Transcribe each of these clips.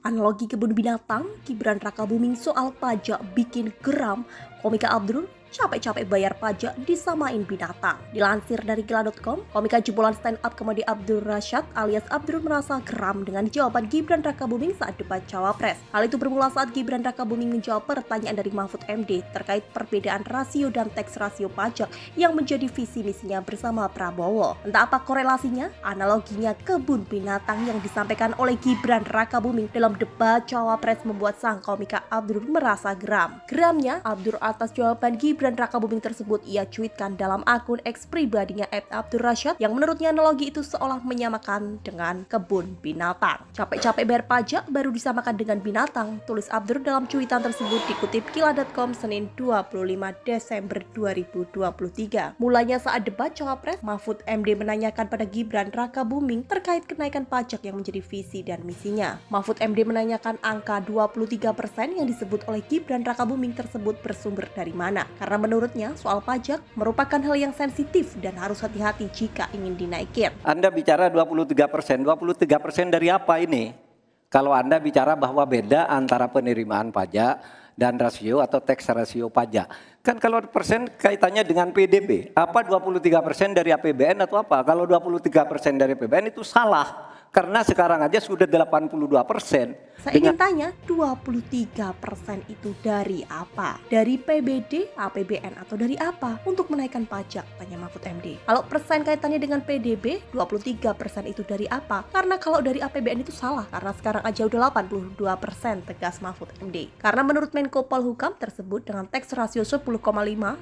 Analogi kebun binatang, Gibran Rakabuming soal pajak bikin geram, komika Abdul capek-capek bayar pajak disamain binatang. Dilansir dari Gila.com, komika jebolan stand up komedi Abdul Rashad alias Abdul merasa geram dengan jawaban Gibran Rakabuming saat debat Cawapres. Hal itu bermula saat Gibran Rakabuming menjawab pertanyaan dari Mahfud MD terkait perbedaan rasio dan teks rasio pajak yang menjadi visi misinya bersama Prabowo. Entah apa korelasinya, analoginya kebun binatang yang disampaikan oleh Gibran Rakabuming dalam debat Cawapres membuat sang komika Abdul merasa geram. Geramnya Abdul atas jawaban Gibran Rakabuming tersebut ia cuitkan dalam akun X pribadinya @abdurrasyad yang menurutnya analogi itu seolah menyamakan dengan kebun binatang. Capek-capek bayar pajak baru disamakan dengan binatang, tulis Abdur dalam cuitan tersebut dikutip Gila.com Senin 25 Desember 2023. Mulanya saat debat Cawapres, Mahfud MD menanyakan pada Gibran Rakabuming terkait kenaikan pajak yang menjadi visi dan misinya. Mahfud MD menanyakan angka 23% yang disebut oleh Gibran Rakabuming tersebut bersumber dari mana. Karena menurutnya soal pajak merupakan hal yang sensitif dan harus hati-hati jika ingin dinaikin. Anda bicara 23%, 23% dari apa ini? Kalau Anda bicara bahwa beda antara penerimaan pajak dan rasio atau tax rasio pajak. Kan kalau persen kaitannya dengan PDB, apa 23% dari APBN atau apa? Kalau 23% dari APBN itu salah. Karena sekarang aja sudah 82%. Saya ingin tanya, 23% itu dari apa? Dari PBD, APBN atau dari apa? Untuk menaikkan pajak, tanya Mahfud MD. Kalau persen kaitannya dengan PDB, 23% itu dari apa? Karena kalau dari APBN itu salah, karena sekarang aja udah 82%, tegas Mahfud MD. Karena menurut Menko Polhukam tersebut dengan teks rasio 10,5,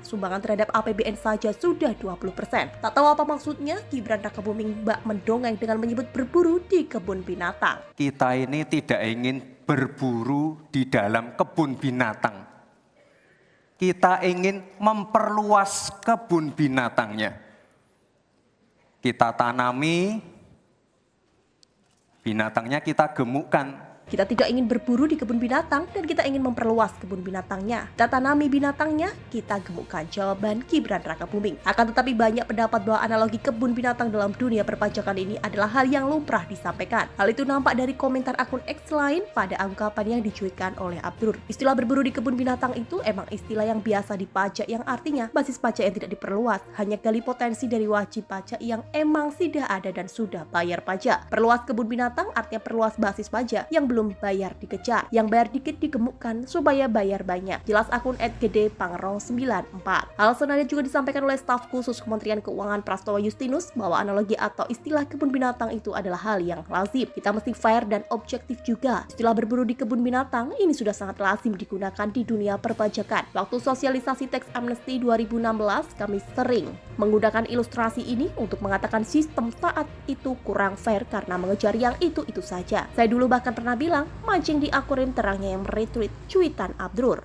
sumbangan terhadap APBN saja sudah 20%. Tak tahu apa maksudnya, Gibran Rakabuming bak mendongeng dengan menyebut berburu di kebun binatang. Kita ini tidak ingin berburu di dalam kebun binatang. Kita ingin memperluas kebun binatangnya. Kita tanami, binatangnya kita gemukkan. Kita tidak ingin berburu di kebun binatang dan kita ingin memperluas kebun binatangnya. Kita tanami binatangnya, kita gemukkan, jawaban Gibran Rakabuming. Akan tetapi banyak pendapat bahwa analogi kebun binatang dalam dunia perpajakan ini adalah hal yang lumrah disampaikan. Hal itu nampak dari komentar akun X lain pada ungkapan yang dicuitkan oleh Abdur. Istilah berburu di kebun binatang itu emang istilah yang biasa dipajak yang artinya basis pajak yang tidak diperluas, hanya gali potensi dari wajib pajak yang emang sudah ada dan sudah bayar pajak. Perluas kebun binatang artinya perluas basis pajak yang belum bayar dikejar, yang bayar dikit digemukkan supaya bayar banyak. Jelas akun @gede_pangrong94. Hal senada juga disampaikan oleh staf khusus Kementerian Keuangan Prastowo Justinus bahwa analogi atau istilah kebun binatang itu adalah hal yang lazim. Kita mesti fair dan objektif juga. Istilah berburu di kebun binatang ini sudah sangat lazim digunakan di dunia perpajakan. Waktu sosialisasi teks amnesti 2016, kami sering menggunakan ilustrasi ini untuk mengatakan sistem saat itu kurang fair karena mengejar yang itu saja. Saya dulu bahkan pernah bilang, mancing di akuarium terangnya yang retweet cuitan Abdur.